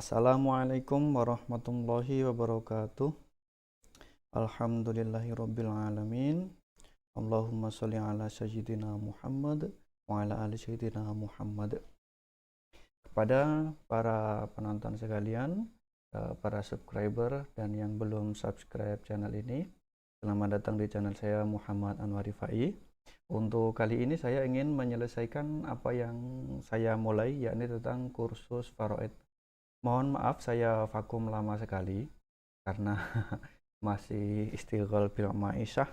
Assalamualaikum warahmatullahi wabarakatuh. Alhamdulillahirabbil alamin. Allahumma sholli ala sayyidina Muhammad wa ala ali sayyidina Muhammad. Kepada para penonton sekalian, para subscriber dan yang belum subscribe channel ini, selamat datang di channel saya Muhammad Anwar Rifai. Untuk kali ini saya ingin menyelesaikan apa yang saya mulai, yakni tentang kursus Faraid. Mohon maaf saya vakum lama sekali karena masih istighol bil ma'isyah,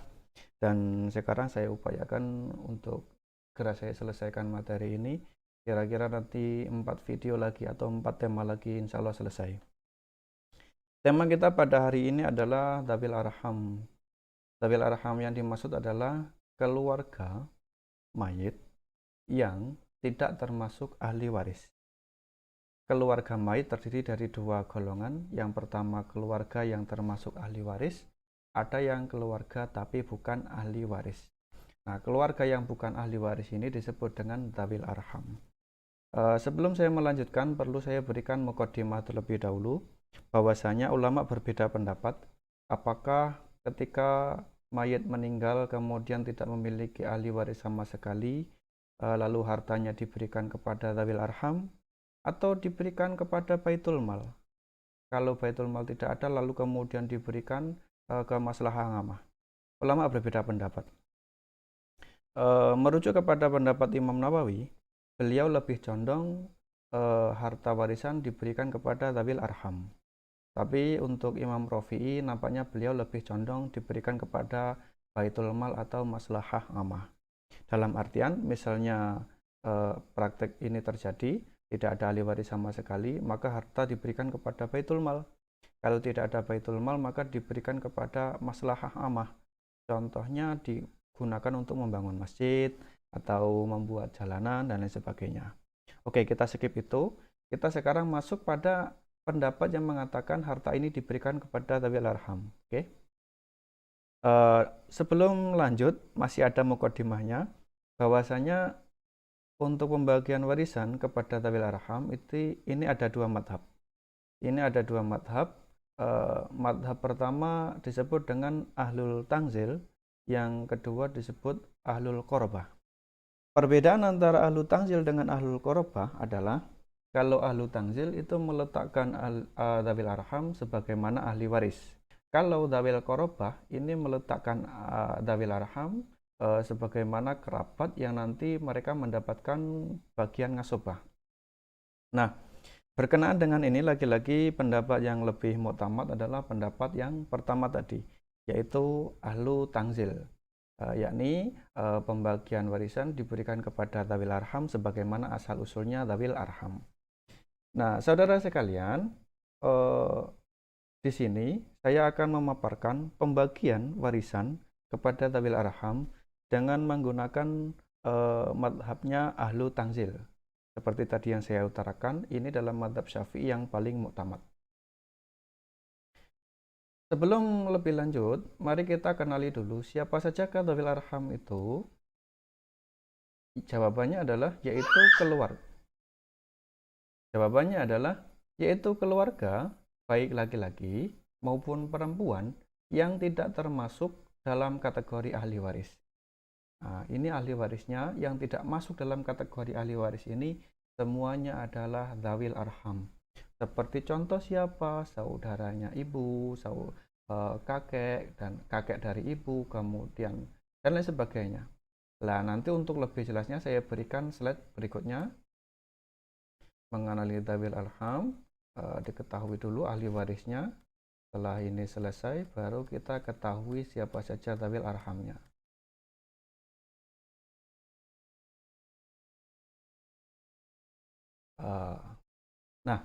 dan sekarang saya upayakan untuk segera saya selesaikan materi ini. Kira-kira nanti 4 video lagi atau 4 tema lagi insya Allah selesai. Tema kita pada hari ini adalah Dzawil Arham. Dzawil Arham yang dimaksud adalah keluarga mayit yang tidak termasuk ahli waris. Keluarga mayit terdiri dari dua golongan. Yang pertama keluarga yang termasuk ahli waris, ada yang keluarga tapi bukan ahli waris. Nah, keluarga yang bukan ahli waris ini disebut dengan Dzawil Arham. Sebelum saya melanjutkan, perlu saya berikan mukadimah terlebih dahulu, bahwasanya ulama berbeda pendapat apakah ketika mayit meninggal kemudian tidak memiliki ahli waris sama sekali, lalu hartanya diberikan kepada Dzawil Arham atau diberikan kepada Baitul Mal. Kalau Baitul Mal tidak ada, lalu kemudian diberikan ke maslahah amah. Ulama berbeda pendapat. Merujuk kepada pendapat Imam Nawawi, beliau lebih condong harta warisan diberikan kepada Dzawil Arham. Tapi untuk Imam Rafi'i nampaknya beliau lebih condong diberikan kepada Baitul Mal atau maslahah amah. Dalam artian misalnya praktek ini terjadi, tidak ada ahli waris sama sekali, maka harta diberikan kepada Baitul Mal. Kalau tidak ada Baitul Mal, maka diberikan kepada maslahah amah. Contohnya digunakan untuk membangun masjid atau membuat jalanan dan lain sebagainya. Oke, kita skip itu. Kita sekarang masuk pada pendapat yang mengatakan harta ini diberikan kepada Dzawil Arham. Oke. Sebelum lanjut, masih ada mukadimahnya, bahwasanya untuk pembagian warisan kepada Dzawil Arham ini ada dua madhab. Ini ada dua madhab. Madhab pertama disebut dengan Ahlul Tangzil, yang kedua disebut Ahlul Qorobah. Perbedaan antara Ahlul Tangzil dengan Ahlul Qorobah adalah kalau Ahlul Tangzil itu meletakkan Dzawil Arham sebagaimana ahli waris. Kalau Dzawil Qorobah ini meletakkan Dzawil Arham sebagaimana kerabat yang nanti mereka mendapatkan bagian ngasobah. Nah, berkenaan dengan ini lagi-lagi pendapat yang lebih muktamad adalah pendapat yang pertama tadi, yaitu Ahlu Tangzil, yakni pembagian warisan diberikan kepada Dzawil Arham sebagaimana asal-usulnya Dzawil Arham. Nah, saudara sekalian, di sini saya akan memaparkan pembagian warisan kepada Dzawil Arham dengan menggunakan madhabnya Ahlu Tangzil. Seperti tadi yang saya utarakan, ini dalam madhab Syafi'i yang paling muktamad. Sebelum lebih lanjut, mari kita kenali dulu siapa saja Dzawil Arham itu. Jawabannya adalah yaitu keluarga, baik laki-laki maupun perempuan yang tidak termasuk dalam kategori ahli waris. Nah, ini ahli warisnya yang tidak masuk dalam kategori ahli waris ini semuanya adalah Dzawil Arham. Seperti contoh siapa? Saudaranya ibu, kakek dan kakek dari ibu, kemudian dan lain sebagainya. Nah, nanti untuk lebih jelasnya saya berikan slide berikutnya. Mengenali Dzawil Arham, diketahui dulu ahli warisnya. Setelah ini selesai, baru kita ketahui siapa saja Dzawil Arhamnya. Nah,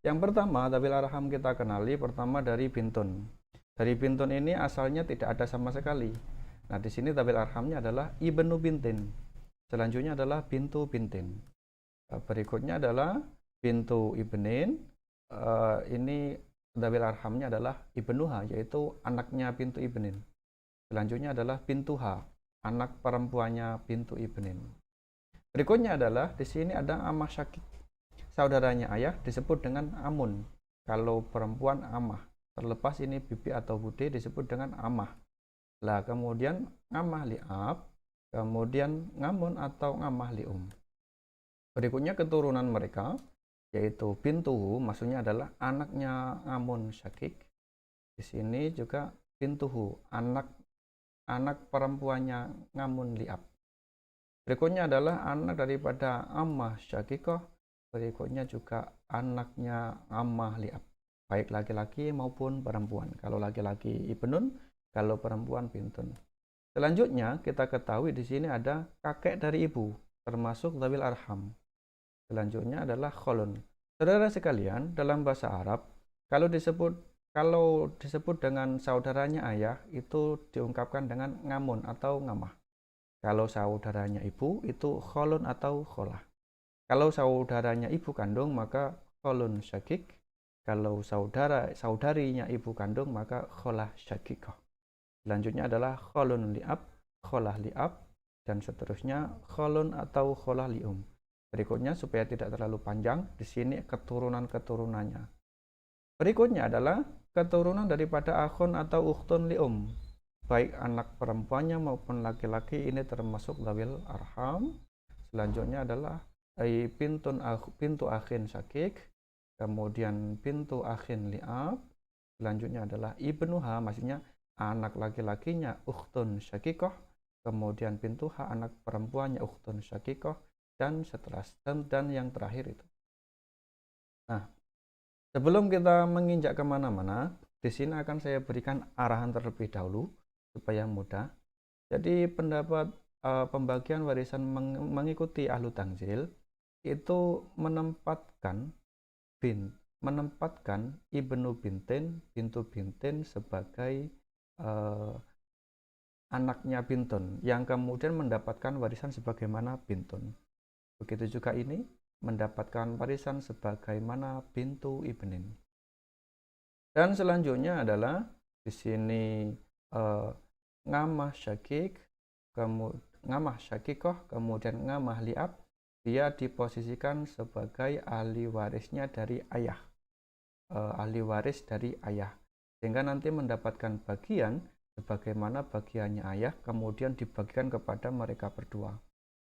yang pertama Dzawil Arham kita kenali pertama dari bintun. Dari bintun ini asalnya tidak ada sama sekali. Nah, di sini Dzawil Arhamnya adalah ibnu bintin. Selanjutnya adalah bintu bintin. Berikutnya adalah bintu ibnin. Ini Dzawil Arhamnya adalah ibnuha, yaitu anaknya bintu ibnin. Selanjutnya adalah bintuha, anak perempuannya bintu ibnin. Berikutnya adalah di sini ada amah syakik. saudaranya ayah disebut dengan amun. Kalau perempuan amah. Terlepas ini bibi atau bude disebut dengan amah. Lah kemudian ngamah li'ab, kemudian ngamun atau ngamah li'um. Berikutnya keturunan mereka, yaitu bintuhu, maksudnya adalah anaknya ngamun syakik. Di sini juga bintuhu, anak perempuannya ngamun li'ab. Berikutnya adalah anak daripada ammah syakikoh. Berikutnya juga anaknya ammah li'ab, baik laki-laki maupun perempuan. Kalau laki-laki ibnun, kalau perempuan bintun. Selanjutnya kita ketahui di sini ada kakek dari ibu, termasuk dzawil arham. Selanjutnya adalah kholun. Saudara sekalian, dalam bahasa Arab, kalau disebut dengan saudaranya ayah, itu diungkapkan dengan ngamun atau ngamah. Kalau saudaranya ibu, itu kholun atau kholah. Kalau saudaranya ibu kandung, maka kholun syakik. Kalau saudarinya ibu kandung, maka kholah syakikoh. Selanjutnya adalah kholun li'ab, kholah li'ab, dan seterusnya kholun atau kholah li'um. Berikutnya supaya tidak terlalu panjang, di sini keturunan-keturunannya. Berikutnya adalah keturunan daripada akhun atau ukhtun li'um. Baik anak perempuannya maupun laki-laki ini termasuk dzawil arham. Selanjutnya adalah pintu akhin syakik, kemudian pintu akhin li'ab. Selanjutnya adalah ibnuha, maksudnya anak laki-lakinya ukhtun syakikoh, kemudian pintuha anak perempuannya ukhtun syakikoh, dan setelah dan yang terakhir itu. Nah, sebelum kita menginjak kemana-mana, di sini akan saya berikan arahan terlebih dahulu supaya mudah. Jadi pendapat pembagian warisan mengikuti ahlu tangzil itu menempatkan ibnu bintin, bintu bintin sebagai anaknya bintun yang kemudian mendapatkan warisan sebagaimana bintun. Begitu juga ini mendapatkan warisan sebagaimana bintu ibnin. Dan selanjutnya adalah di sini ngamah syakik, ngamah syakikoh, kemudian ngamah li'ab, dia diposisikan sebagai ahli warisnya dari ayah, ahli waris dari ayah, sehingga nanti mendapatkan bagian sebagaimana bagiannya ayah, kemudian dibagikan kepada mereka berdua.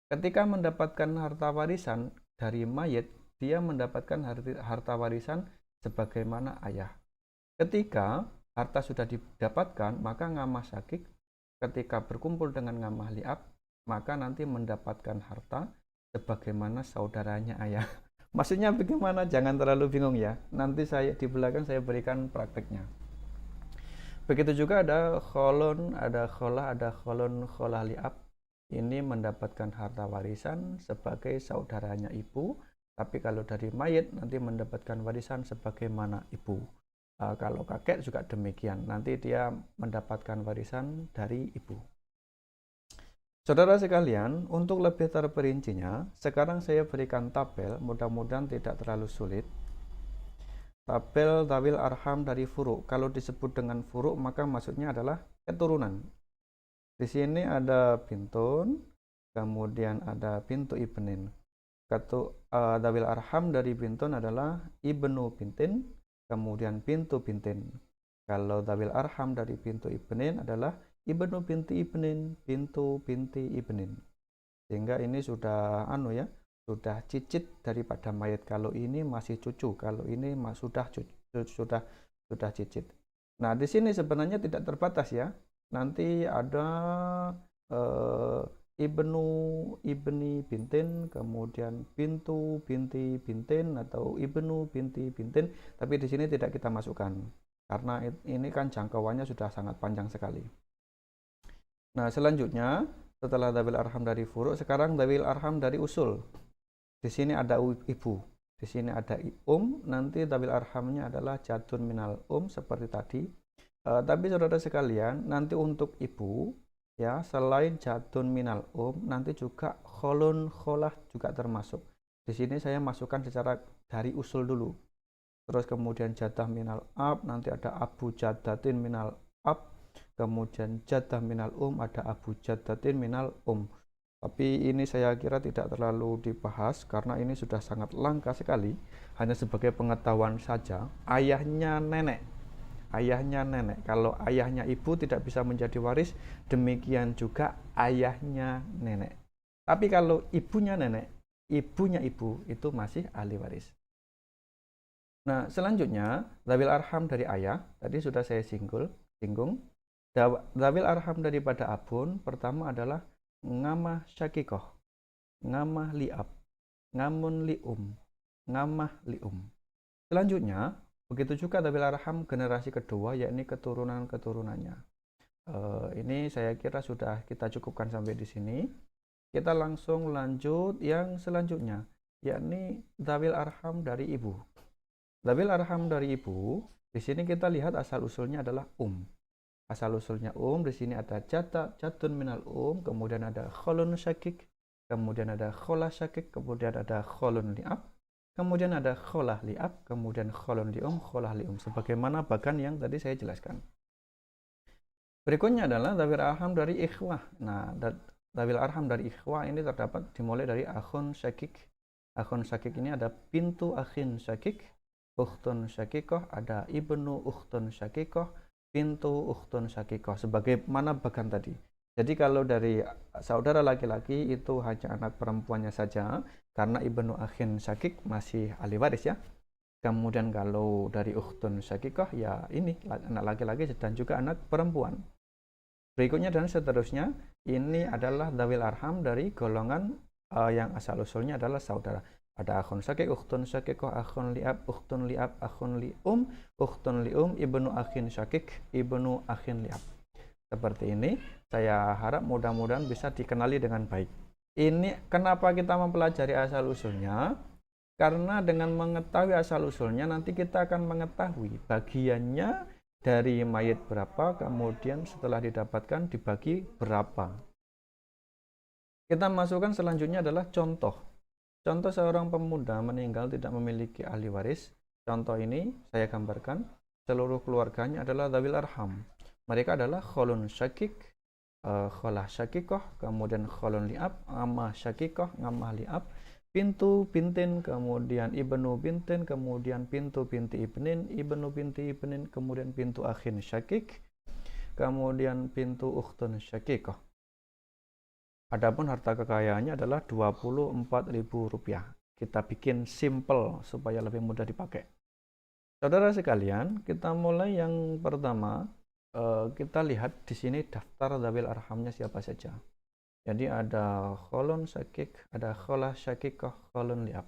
Ketika mendapatkan harta warisan dari mayit, dia mendapatkan harta warisan sebagaimana ayah. Ketika harta sudah didapatkan, maka ngamah syakik ketika berkumpul dengan ngamah li'ab, maka nanti mendapatkan harta sebagaimana saudaranya ayah. Maksudnya bagaimana? Jangan terlalu bingung ya. Nanti di belakang saya berikan prakteknya. Begitu juga ada kholun, ada kholah, ada kholun kholah li'ab. Ini mendapatkan harta warisan sebagai saudaranya ibu, tapi kalau dari mayit nanti mendapatkan warisan sebagaimana ibu. Kalau kakek juga demikian, nanti dia mendapatkan warisan dari ibu. Saudara sekalian, untuk lebih terperincinya, sekarang saya berikan tabel, mudah-mudahan tidak terlalu sulit. Tabel dzawil arham dari furu'. Kalau disebut dengan furu', maka maksudnya adalah keturunan. Di sini ada bintun, kemudian ada bintu ibnin. Dzawil arham dari bintun adalah ibnu bintin, kemudian bintu bintin. Kalau dzawil arham dari bintu ibnin adalah ibnu binti ibnin, bintu binti ibnin. Sehingga ini sudah sudah cicit daripada mayat. Kalau ini masih cucu, kalau ini sudah cicit. Nah, di sini sebenarnya tidak terbatas ya. Nanti ada ibni bintin, kemudian bintu binti bintin atau ibnu binti bintin, tapi di sini tidak kita masukkan karena ini kan jangkauannya sudah sangat panjang sekali. Nah, selanjutnya setelah dzawil arham dari furu', sekarang dzawil arham dari usul. Di sini ada ibu, di sini ada nanti dzawil arhamnya adalah jadun minal seperti tadi. Tapi saudara sekalian, nanti untuk ibu ya, selain jadun minal nanti juga kholun kholah juga termasuk. Di sini saya masukkan secara dari usul dulu. Terus kemudian jadah minal ab, nanti ada abu jadatin minal ab, kemudian jadah minal ada abu jadatin minal Tapi ini saya kira tidak terlalu dibahas karena ini sudah sangat langka sekali. Hanya sebagai pengetahuan saja, ayahnya nenek. Ayahnya nenek. Kalau ayahnya ibu tidak bisa menjadi waris, demikian juga ayahnya nenek. Tapi kalau ibunya nenek, ibunya ibu itu masih ahli waris. Nah, selanjutnya dzawil arham dari ayah, tadi sudah saya singgung. Dzawil arham daripada abun, pertama adalah ngamah syakikoh, ngamah liab, ngamun lium, ngamah lium. Selanjutnya, begitu juga dzawil arham generasi kedua, yakni keturunan-keturunannya. Ini saya kira sudah kita cukupkan sampai di sini. Kita langsung lanjut yang selanjutnya, yakni dzawil arham dari ibu. Dzawil arham dari ibu, di sini kita lihat asal usulnya adalah Asal usulnya di sini ada jatun minal kemudian ada kholun syakik, kemudian ada kholah syakik, kemudian ada kholun liab, kemudian ada kholah liab, kemudian kholun kholah lium, sebagaimana bagan yang tadi saya jelaskan. Berikutnya adalah dzawil arham dari ikhwah. Nah, dzawil arham dari ikhwah ini terdapat dimulai dari akhun syakik. Akhun syakik ini ada pintu akhin syakik, ukhtun syakikoh, ada ibnu ukhtun syakikoh, pintu ukhtun syakikoh, sebagaimana bagan tadi. Jadi kalau dari saudara laki-laki itu hanya anak perempuannya saja, karena ibnu akhin syakik masih ahli waris ya. Kemudian kalau dari ukhtun syakikoh, ya ini anak laki-laki dan juga anak perempuan. Berikutnya dan seterusnya, ini adalah dzawil arham dari golongan yang asal usulnya adalah saudara. Ada akhun syakik, ukhtun syakikoh, akhun liab, ukhtun liab, akhun lium, ukhtun lium, ibnu akhin syakik, ibnu akhin liab. Seperti ini, saya harap mudah-mudahan bisa dikenali dengan baik. Ini kenapa kita mempelajari asal usulnya? Karena dengan mengetahui asal usulnya, nanti kita akan mengetahui bagiannya dari mayit berapa, kemudian setelah didapatkan dibagi berapa. Kita masukkan selanjutnya adalah contoh. Contoh seorang pemuda meninggal tidak memiliki ahli waris. Contoh ini saya gambarkan. Seluruh keluarganya adalah dzawil arham. Mereka adalah kholun syakik, kholah syakikoh, kemudian kholun liab, ngamah syakikoh, ngamah liab, pintu bintin, kemudian ibnu bintin, kemudian pintu binti ibnin, ibnu binti ibnin, kemudian pintu akhin syakik, kemudian pintu ukhtun syakikoh. Adapun harta kekayaannya adalah Rp24.000. Kita bikin simple supaya lebih mudah dipakai. Saudara sekalian, kita mulai yang pertama. Kita lihat di sini daftar dzawil arhamnya siapa saja. Jadi ada kholun syakik, ada kholah syakikoh, kholun liab.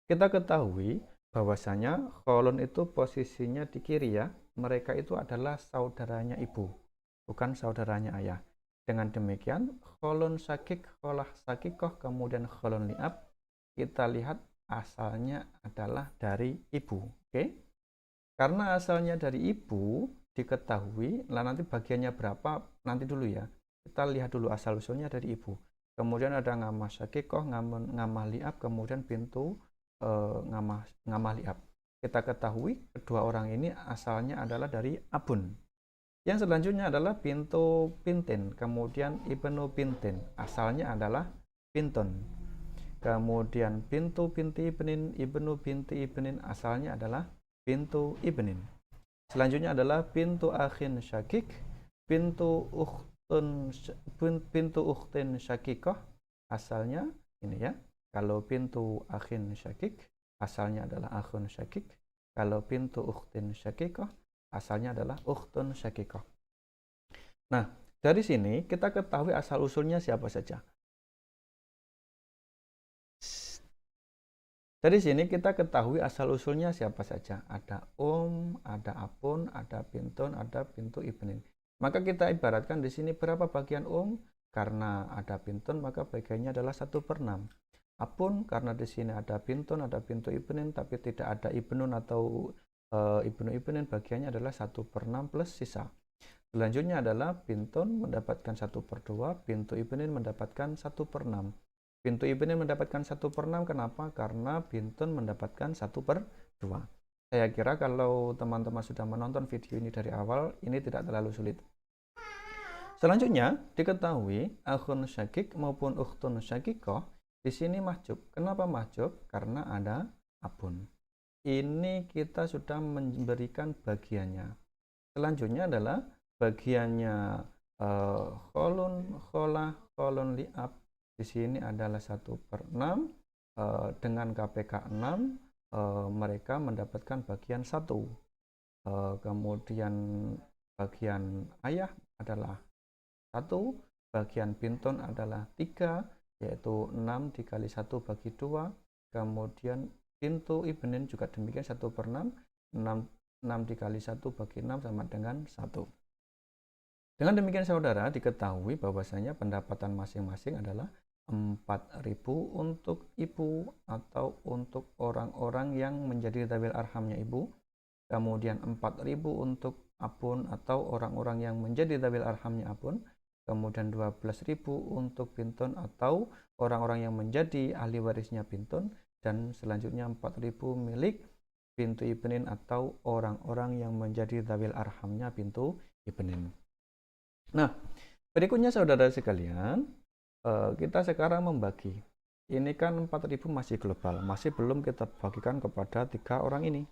Kita ketahui bahwasanya kholun itu posisinya di kiri ya. Mereka itu adalah saudaranya ibu, bukan saudaranya ayah. Dengan demikian, kholun syakik, kholah syakikoh, kemudian kholun liab, kita lihat asalnya adalah dari ibu. Oke? Karena asalnya dari ibu, diketahui, lah nanti bagiannya berapa, nanti dulu ya. Kita lihat dulu asal usulnya dari ibu. Kemudian ada ngamah syakikoh, ngamah liab, kemudian pintu ngamah liab. Kita ketahui kedua orang ini asalnya adalah dari abun. Yang selanjutnya adalah pintu pintin, kemudian ibnu pintin, asalnya adalah pintun. Kemudian pintu binti ibnin, ibnu binti ibnin, asalnya adalah pintu ibnin. Selanjutnya adalah pintu akhin syakik, pintu ukhtin syakikoh, asalnya ini ya. Kalau pintu akhin syakik, asalnya adalah akhun syakik. Kalau pintu ukhtin syakikoh, asalnya adalah ukhtun syakikoh. Nah, dari sini kita ketahui asal usulnya siapa saja. Dari sini kita ketahui asal usulnya siapa saja. Ada ada apun, ada pintun, ada pintu ibnin. Maka kita ibaratkan di sini berapa bagian karena ada pintun maka bagiannya adalah 1/6. Apun karena di sini ada pintun, ada pintu ibnin, tapi tidak ada ibnun atau ibnu ibnin, bagiannya adalah 1/6 plus sisa. Selanjutnya adalah pintun mendapatkan 1/2, pintu ibnin mendapatkan 1/6. Pintu ibnin mendapatkan 1/6, kenapa? Karena pintun mendapatkan 1/2. Saya kira kalau teman-teman sudah menonton video ini dari awal, ini tidak terlalu sulit. Selanjutnya diketahui akhun syakik maupun ukhtun syakikoh di sini mahjub. Kenapa mahjub? Karena ada abun. Ini kita sudah memberikan bagiannya. Selanjutnya adalah bagiannya kholun, kholah, kholun li'ab. Di sini adalah 1/6 dengan KPK 6 mereka mendapatkan bagian 1. Kemudian bagian ayah adalah 1, bagian binton adalah 3, yaitu 6 dikali 1 bagi 2, kemudian bintu ibnin juga demikian 1/6, 6 dikali 1 bagi 6 sama dengan 1. Dengan demikian saudara diketahui bahwasanya pendapatan masing-masing adalah 4.000 untuk ibu atau untuk orang-orang yang menjadi dzawil arhamnya ibu, kemudian 4.000 untuk abun atau orang-orang yang menjadi dzawil arhamnya abun, kemudian 12.000 untuk binton atau orang-orang yang menjadi ahli warisnya binton, dan selanjutnya 4.000 milik bintu ibnin atau orang-orang yang menjadi dzawil arhamnya bintu ibnin. Nah, berikutnya saudara sekalian, kita sekarang membagi. Ini kan 4.000 masih global, masih belum kita bagikan kepada 3 orang ini.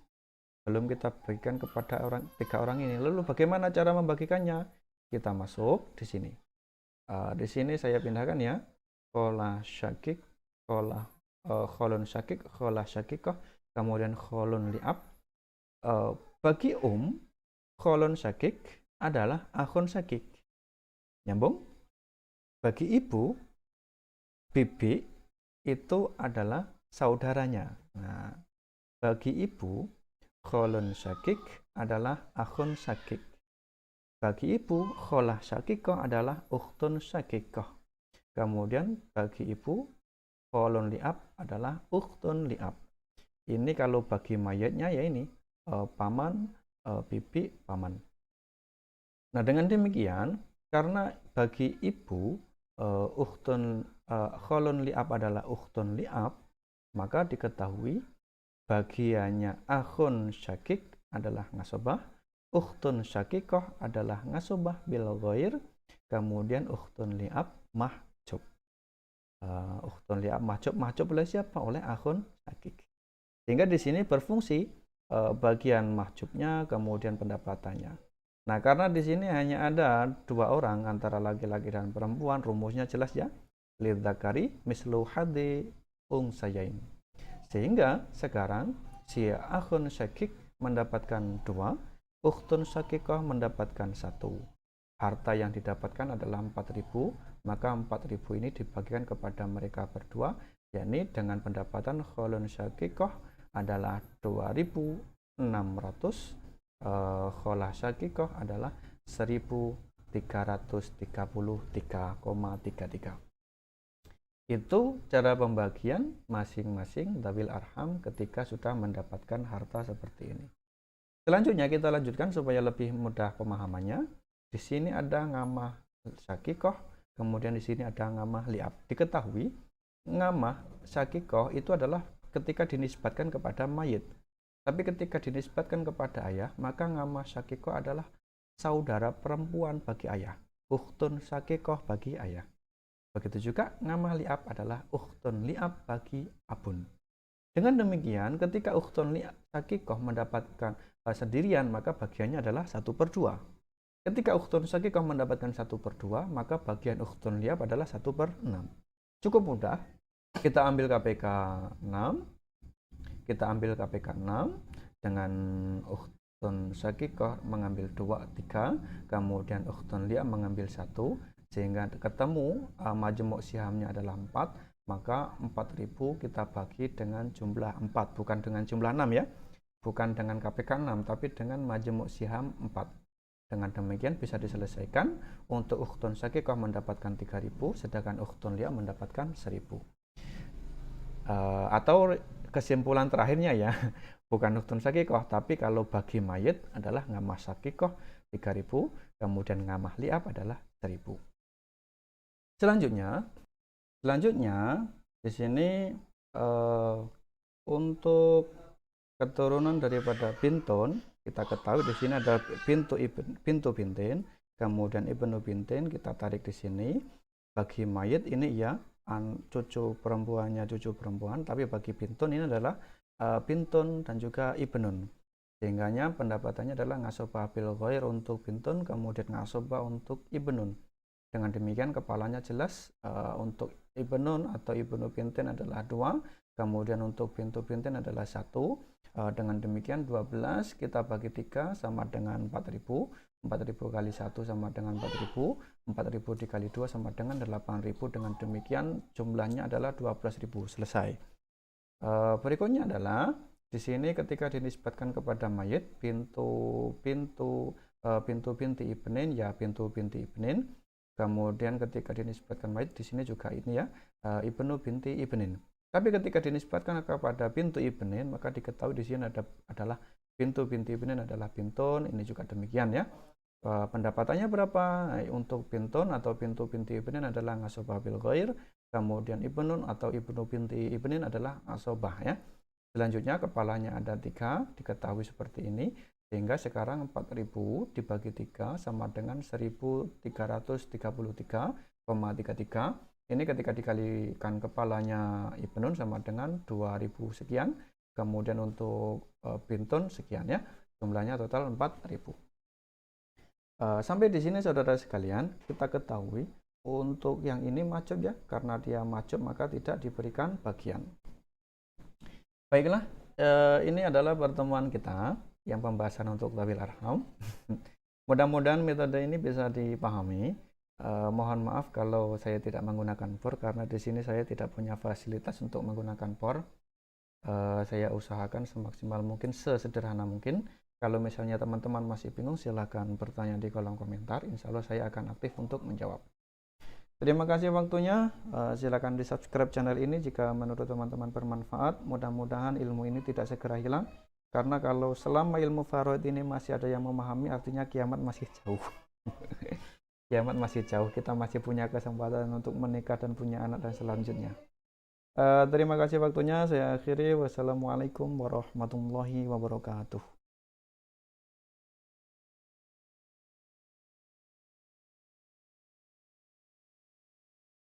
Belum kita bagikan kepada 3 orang ini. Lalu bagaimana cara membagikannya? Kita masuk di sini. Di sini saya pindahkan ya. Kholah syakik, kholun syakik, kholah syakikoh, kemudian kholun li'ab. Bagi kholun syakik adalah akhun syakik. Nyambung? Bagi ibu, bibi itu adalah saudaranya. Nah, bagi ibu, kholun syakik adalah akhun syakik. Bagi ibu, kholah syakikoh adalah ukhtun syakikoh. Kemudian bagi ibu, kholun li'ab adalah ukhtun li'ab. Ini kalau bagi mayatnya ya ini, paman, bibi, paman. Nah, dengan demikian, karena bagi ibu, kholun li'ab adalah ukhtun li'ab, maka diketahui bagiannya akhun syakik adalah ngasobah, ukhtun syakikoh adalah ngasobah bil ghair, kemudian ukhtun li'ab mahjub. Ukhtun li'ab mahjub oleh siapa? Oleh akhun syakik. Sehingga di sini berfungsi bagian mahjubnya, kemudian pendapatannya. Nah, karena di sini hanya ada 2 orang antara laki-laki dan perempuan, rumusnya jelas ya. Lidzakari mislu hadzi unsayain. Sehingga sekarang si akhun syakik mendapatkan 2, ukhtun syakikoh mendapatkan 1. Harta yang didapatkan adalah 4.000, maka 4.000 ini dibagikan kepada mereka berdua, yakni dengan pendapatan kholun syakikoh adalah 2.600, kholah syakikoh adalah 1.333,33. Itu cara pembagian masing-masing dzawil arham ketika sudah mendapatkan harta seperti ini. Selanjutnya kita lanjutkan supaya lebih mudah pemahamannya. Di sini ada ngamah syakikoh, kemudian di sini ada ngamah li'ab. Diketahui ngamah syakikoh itu adalah ketika dinisbatkan kepada mayit. Tapi ketika dinisbatkan kepada ayah, maka ngamah syakikoh adalah saudara perempuan bagi ayah. Ukhtun syakikoh bagi ayah. Begitu juga ngamah li'ab adalah ukhtun li'ab bagi abun. Dengan demikian, ketika ukhtun li'ab syakikoh mendapatkan sendirian, maka bagiannya adalah 1/2. Ketika ukhtun syakikoh mendapatkan 1/2, maka bagian ukhtun li'ab adalah 1/6. Cukup mudah. Kita ambil KPK 6. Kita ambil KPK 6 dengan ukhtun syakikoh mengambil 2, 3, kemudian ukhtun li'ab mengambil 1, sehingga ketemu majmuk sihamnya adalah 4, maka 4.000 kita bagi dengan jumlah 4, bukan dengan jumlah 6 ya. Bukan dengan KPK 6, tapi dengan majmuk siham 4. Dengan demikian bisa diselesaikan. Untuk ukhtun syakikoh mendapatkan 3.000, sedangkan ukhtun li'ab mendapatkan 1.000. Atau kesimpulan terakhirnya ya, bukan ukhtun syakikoh, tapi kalau bagi mayit adalah ngamah syakikoh 3.000, kemudian ngamah li'ab adalah 1.000. Selanjutnya di sini untuk keturunan daripada binton, kita ketahui di sini ada bintu bintin, kemudian ibnu bintin kita tarik di sini. Bagi mayit ini ya cucu perempuannya cucu perempuan, tapi bagi bintun ini adalah bintun dan juga ibnun. Sehingganya pendapatannya adalah ngasobah bil ghair untuk bintun, kemudian ngasobah untuk ibnun. Dengan demikian kepalanya jelas untuk ibnun atau ibnu bintin adalah 2, kemudian untuk bintu bintin adalah 1. Dengan demikian 12 kita bagi 3 sama dengan 4.000. 4.000 kali 1 sama dengan 4.000. 4.000 dikali 2 sama dengan 8.000. Dengan demikian jumlahnya adalah 12.000. Selesai. Berikutnya adalah di sini ketika dinisbatkan kepada mayit bintu binti ibnin ya bintu binti ibnin. Kemudian ketika dinisbatkan mayit di sini juga ini ya ibnu binti ibnin. Tapi ketika dinisbatkan kepada bintu ibnin maka diketahui di sini adalah bintu binti ibnin adalah bintun. Ini juga demikian ya. Pendapatannya berapa? Untuk bintun atau bintu binti ibnin adalah ngasobah bil ghair. Kemudian ibnun atau ibnu binti ibnin adalah ngasobah ya. Selanjutnya kepalanya ada 3, diketahui seperti ini. Sehingga sekarang 4.000 dibagi 3 sama dengan 1.333,33. Ini ketika dikalikan kepalanya ibnun sama dengan 2.000 sekian. Kemudian untuk bintun sekian ya. Jumlahnya total 4.000. Sampai di sini saudara sekalian, kita ketahui untuk yang ini majub ya. Karena dia majub maka tidak diberikan bagian. Baiklah, ini adalah pertemuan kita yang pembahasan untuk Dhawil Arham. Mudah-mudahan metode ini bisa dipahami. Mohon maaf kalau saya tidak menggunakan POR karena di sini saya tidak punya fasilitas untuk menggunakan POR. Saya usahakan semaksimal mungkin, sesederhana mungkin. Kalau misalnya teman-teman masih bingung, silahkan bertanya di kolom komentar. Insya Allah saya akan aktif untuk menjawab. Terima kasih waktunya. Silakan di subscribe channel ini jika menurut teman-teman bermanfaat. Mudah-mudahan ilmu ini tidak segera hilang. Karena kalau selama ilmu faraid ini masih ada yang memahami, artinya kiamat masih jauh. Kiamat masih jauh. Kita masih punya kesempatan untuk menikah dan punya anak dan selanjutnya. Terima kasih waktunya. Saya akhiri. Wassalamualaikum warahmatullahi wabarakatuh.